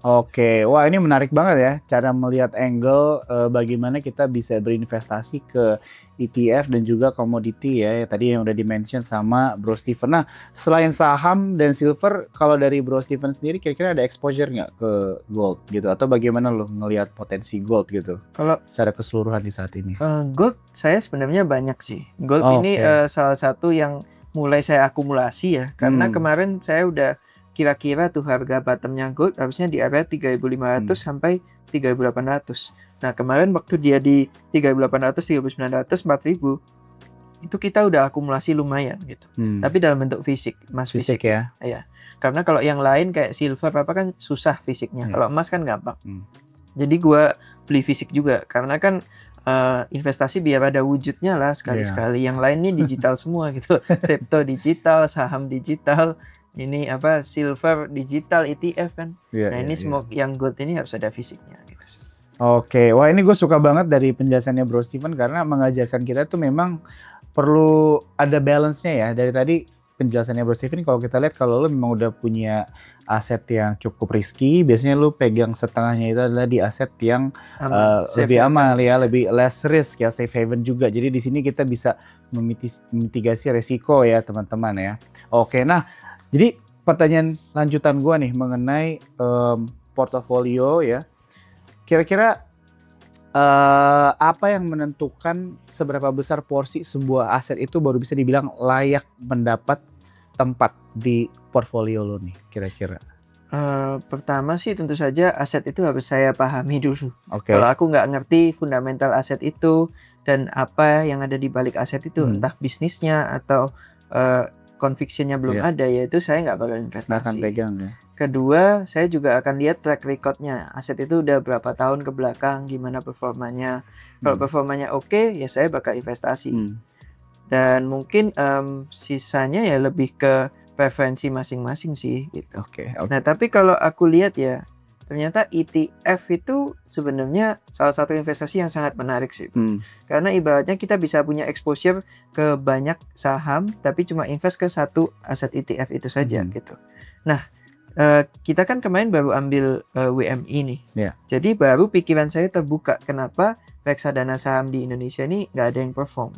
Oke, wah ini menarik banget ya cara melihat angle bagaimana kita bisa berinvestasi ke ETF dan juga komoditi ya tadi yang udah di-mention sama Bro Steven. Nah selain saham dan silver, kalau dari Bro Steven sendiri kira-kira ada exposure nggak ke gold gitu? Atau bagaimana lo ngelihat potensi gold gitu kalau secara keseluruhan di saat ini? Gold saya sebenarnya banyak sih. Gold ini salah satu yang mulai saya akumulasi ya. Karena kemarin saya udah kira-kira tuh harga bottomnya gold harusnya di area 3.500 sampai 3.800. Nah kemarin waktu dia di 3.800, 3.900, 4.000 itu kita udah akumulasi lumayan gitu. Tapi dalam bentuk fisik, emas fisik ya. Ya. Karena kalau yang lain kayak silver apa kan susah fisiknya. Kalau emas kan gampang. Jadi gua beli fisik juga karena kan investasi biar ada wujudnya lah sekali-sekali. Yang lain ini digital semua gitu. Crypto digital, saham digital. Ini apa silver digital ETF kan. Nah ini semua yang gold ini harus ada fisiknya gitu. Oke, wah ini gue suka banget dari penjelasannya Bro Steven karena mengajarkan kita tuh memang perlu ada balance-nya ya. Dari tadi penjelasannya Bro Steven kalau kita lihat kalau lo memang udah punya aset yang cukup risky, biasanya lo pegang setengahnya itu adalah di aset yang lebih aman ya, lebih less risk ya, safe haven juga. Jadi di sini kita bisa memitigasi resiko ya teman-teman ya. Oke, nah jadi pertanyaan lanjutan gue nih mengenai portofolio ya. Kira-kira apa yang menentukan seberapa besar porsi sebuah aset itu baru bisa dibilang layak mendapat tempat di portfolio lo nih kira-kira? Pertama sih tentu saja aset itu harus saya pahami dulu. Oke. Kalau aku nggak ngerti fundamental aset itu dan apa yang ada di balik aset itu, entah bisnisnya atau conviction-nya belum ada, yaitu saya nggak bakal investasi. Nggak akan pegang ya. Kedua, saya juga akan lihat track record-nya. Aset itu udah berapa tahun ke belakang, gimana performanya. Kalau performanya oke, ya saya bakal investasi. Dan mungkin sisanya ya lebih ke preferensi masing-masing sih gitu. Oke. Nah, tapi kalau aku lihat ya, ternyata ETF itu sebenarnya salah satu investasi yang sangat menarik sih. Karena ibaratnya kita bisa punya exposure ke banyak saham, tapi cuma invest ke satu aset ETF itu saja gitu. Nah, kita kan kemarin baru ambil WMI nih. Jadi baru pikiran saya terbuka kenapa reksadana saham di Indonesia ini nggak ada yang perform.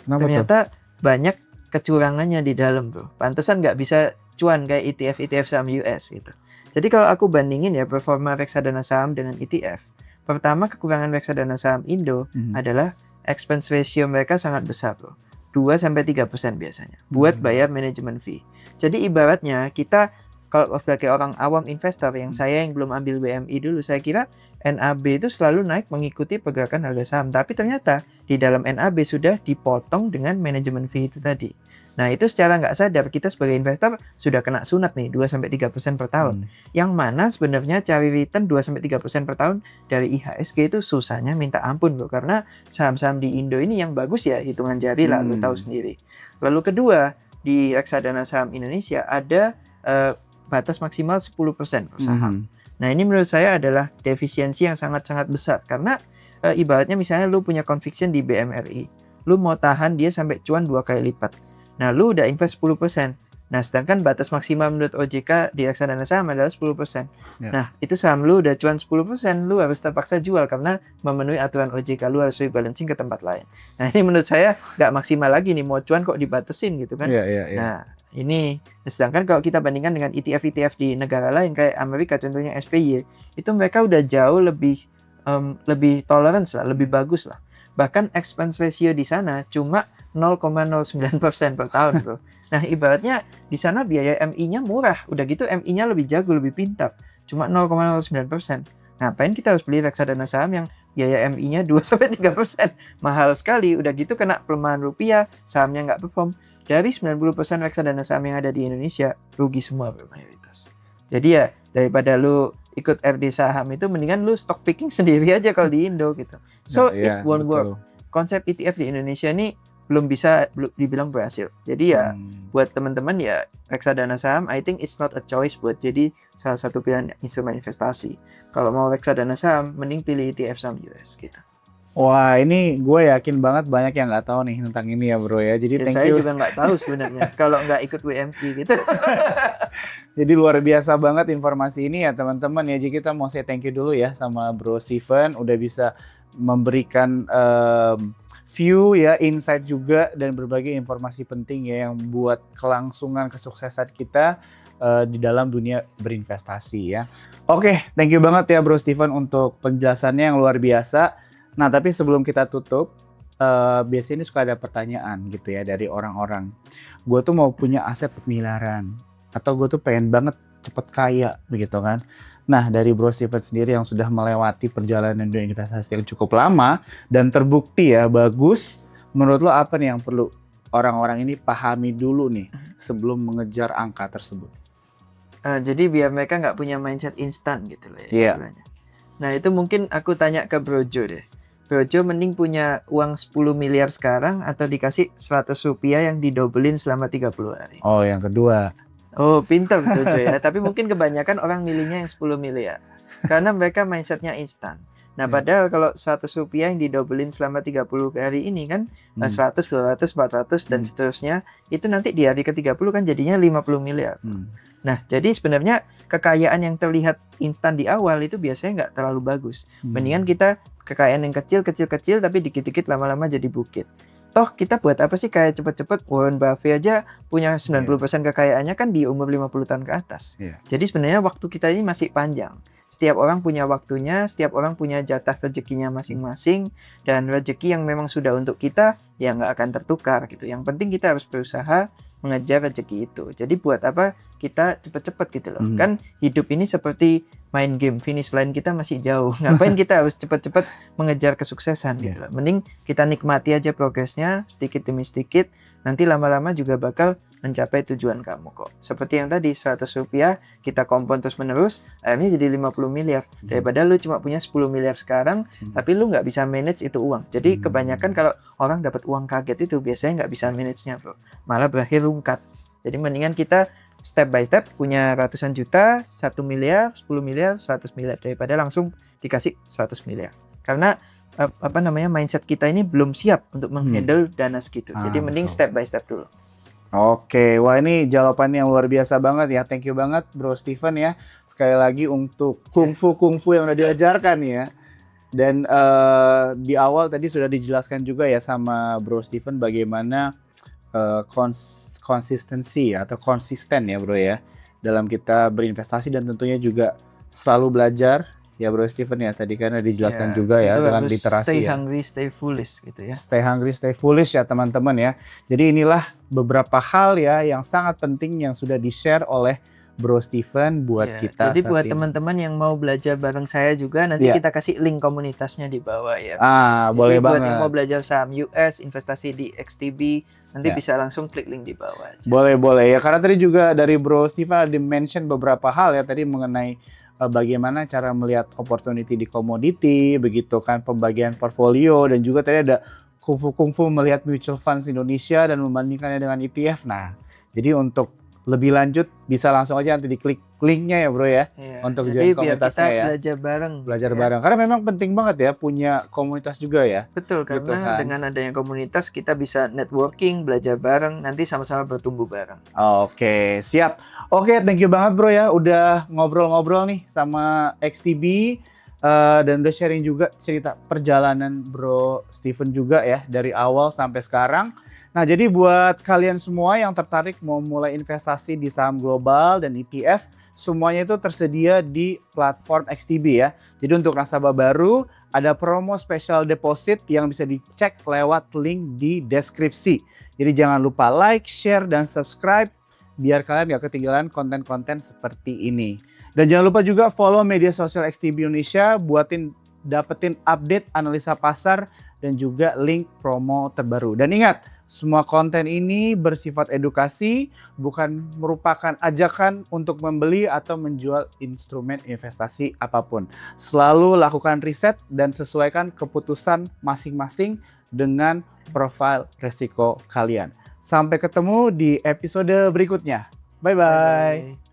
Ternyata banyak kecurangannya di dalam bro. Pantesan nggak bisa cuan kayak ETF saham US gitu. Jadi kalau aku bandingin ya performa reksadana saham dengan ETF. Pertama, kekurangan reksadana saham Indo adalah expense ratio mereka sangat besar bro. 2-3% biasanya buat bayar management fee. Jadi ibaratnya kita kalau sebagai orang awam investor yang saya yang belum ambil WMI dulu, saya kira NAB itu selalu naik mengikuti pergerakan harga saham. Tapi ternyata di dalam NAB sudah dipotong dengan manajemen fee itu tadi. Nah itu secara nggak sadar kita sebagai investor sudah kena sunat nih 2-3% per tahun. Yang mana sebenarnya cari return 2-3% per tahun dari IHSG itu susahnya minta ampun bro. Karena saham-saham di Indo ini yang bagus ya hitungan jari lah, lu tahu sendiri. Lalu kedua, di reksadana saham Indonesia ada batas maksimal 10% per saham. Nah ini menurut saya adalah defisiensi yang sangat-sangat besar. Karena ibaratnya misalnya lu punya conviction di BMRI. Lu mau tahan dia sampai cuan 2 kali lipat. Nah lu udah invest 10%. Nah sedangkan batas maksimal menurut OJK di reksadana saham adalah 10%. Nah itu saham lu udah cuan 10%, lu harus terpaksa jual karena memenuhi aturan OJK. Lu harus rebalancing ke tempat lain. Nah ini menurut saya nggak maksimal lagi nih. Mau cuan kok dibatasin gitu kan. Nah ini, sedangkan kalau kita bandingkan dengan ETF di negara lain kayak Amerika contohnya SPY, itu mereka udah jauh lebih tolerance lah, lebih bagus lah. Bahkan expense ratio di sana cuma 0,09% per tahun bro. Nah ibaratnya di sana biaya MI-nya murah, udah gitu MI-nya lebih jago, lebih pintar, cuma 0,09%. Ngapain kita harus beli reksadana saham yang biaya MI-nya 2-3%? Mahal sekali, udah gitu kena pelemahan rupiah, sahamnya nggak perform. Dari 90% reksadana saham yang ada di Indonesia, rugi semua mayoritas. Jadi ya, daripada lu ikut FD saham itu, mendingan lu stock picking sendiri aja kalau di Indo gitu. So, it won't work. Konsep ETF di Indonesia ini belum bisa dibilang berhasil. Jadi ya, buat teman-teman ya, reksadana saham, I think it's not a choice buat jadi salah satu pilihan instrumen investasi. Kalau mau reksadana saham, mending pilih ETF saham US gitu. Wah ini gue yakin banget banyak yang nggak tahu nih tentang ini ya bro ya. Jadi thank saya you. Juga nggak tahu sebenarnya kalau nggak ikut WMP gitu. Jadi luar biasa banget informasi ini ya teman-teman ya. Jadi kita mau say thank you dulu ya sama Bro Steven udah bisa memberikan view ya, insight juga dan berbagai informasi penting ya yang buat kelangsungan kesuksesan kita di dalam dunia berinvestasi ya. Oke, thank you banget ya Bro Steven untuk penjelasannya yang luar biasa. Nah tapi sebelum kita tutup, biasanya ini suka ada pertanyaan gitu ya dari orang-orang. Gue tuh mau punya aset miliaran atau gue tuh pengen banget cepet kaya begitu kan. Nah dari Bro Steven sendiri yang sudah melewati perjalanan dunia investasi yang cukup lama dan terbukti ya bagus. Menurut lo apa nih yang perlu orang-orang ini pahami dulu nih sebelum mengejar angka tersebut? Jadi biar mereka nggak punya mindset instan gitu loh ya. Nah itu mungkin aku tanya ke Bro Jo deh. Bro Jo mending punya uang 10 miliar sekarang atau dikasih 100 rupiah yang didobelin selama 30 hari? Oh yang kedua. Oh pintar Bro Jo ya. Tapi mungkin kebanyakan orang milihnya yang 10 miliar. Karena mereka mindsetnya instan. Nah padahal kalau 100 rupiah yang didobelin selama 30 hari ini kan 100, 200, 400 dan seterusnya. Itu nanti di hari ke-30 kan jadinya 50 miliar. Nah jadi sebenarnya kekayaan yang terlihat instan di awal itu biasanya nggak terlalu bagus. Mendingan kita kekayaan yang kecil tapi dikit-dikit lama-lama jadi bukit. toh kita buat apa sih kayak cepet-cepet. Warren Buffett aja punya 90% kekayaannya kan di umur 50 tahun ke atas. Jadi sebenarnya waktu kita ini masih panjang. Setiap orang punya waktunya, setiap orang punya jatah rezekinya masing-masing, dan rezeki yang memang sudah untuk kita ya nggak akan tertukar gitu. Yang penting kita harus berusaha mengejar rezeki itu. Jadi buat apa kita cepet-cepet gitu loh. Kan hidup ini seperti main game, finish line kita masih jauh. Ngapain kita harus cepet-cepet mengejar kesuksesan gitu loh. Mending kita nikmati aja progresnya sedikit demi sedikit. Nanti lama-lama juga bakal mencapai tujuan kamu kok. Seperti yang tadi 100 rupiah kita kompon terus menerus, akhirnya jadi 50 miliar. Daripada lu cuma punya 10 miliar sekarang, tapi lu nggak bisa manage itu uang. Jadi kebanyakan kalau orang dapat uang kaget itu biasanya nggak bisa manage-nya bro. Malah berakhir rungkat. Jadi mendingan kita step by step punya ratusan juta, 1 miliar, 10 miliar, 100 miliar. Daripada langsung dikasih 100 miliar. Karena mindset kita ini belum siap untuk menghandle dana segitu. Jadi mending step by step dulu. Oke, wah ini jawaban yang luar biasa banget ya. Thank you banget Bro Steven ya. Sekali lagi untuk kungfu yang udah diajarkan ya. Dan di awal tadi sudah dijelaskan juga ya sama Bro Steven bagaimana konsistensi atau konsisten ya bro ya. Dalam kita berinvestasi dan tentunya juga selalu belajar. Ya Bro Steven ya, tadi kan dijelaskan juga ya dengan literasi stay hungry, stay foolish gitu ya. Stay hungry, stay foolish ya teman-teman ya. Jadi inilah beberapa hal ya yang sangat penting yang sudah di-share oleh Bro Steven buat kita. Jadi buat teman-teman yang mau belajar bareng saya juga, nanti kita kasih link komunitasnya di bawah ya. Jadi boleh buat banget. yang mau belajar saham US, investasi di XTB, nanti bisa langsung klik link di bawah aja. Boleh ya, karena tadi juga dari Bro Steven ada mention beberapa hal ya tadi mengenai bagaimana cara melihat opportunity di komoditi, begitu kan, pembagian portfolio, dan juga tadi ada kungfu melihat mutual funds Indonesia dan membandingkannya dengan ETF. Nah, jadi untuk lebih lanjut bisa langsung aja nanti diklik linknya ya bro ya, untuk join komunitasnya ya. Belajar bareng. Karena memang penting banget ya punya komunitas juga ya. Betul, karena gitu kan, dengan adanya komunitas kita bisa networking, belajar bareng, nanti sama-sama bertumbuh bareng. Oke, siap. Oke, thank you banget bro ya, udah ngobrol-ngobrol nih sama XTB. Dan udah sharing juga cerita perjalanan Bro Steven juga ya dari awal sampai sekarang. Nah jadi buat kalian semua yang tertarik mau mulai investasi di saham global dan ETF, semuanya itu tersedia di platform XTB ya. Jadi untuk nasabah baru ada promo special deposit yang bisa dicek lewat link di deskripsi. Jadi jangan lupa like, share, dan subscribe biar kalian gak ketinggalan konten-konten seperti ini. Dan jangan lupa juga follow media sosial XTB Indonesia, dapetin update analisa pasar dan juga link promo terbaru. Dan ingat, semua konten ini bersifat edukasi, bukan merupakan ajakan untuk membeli atau menjual instrumen investasi apapun. Selalu lakukan riset dan sesuaikan keputusan masing-masing dengan profil resiko kalian. Sampai ketemu di episode berikutnya. Bye-bye.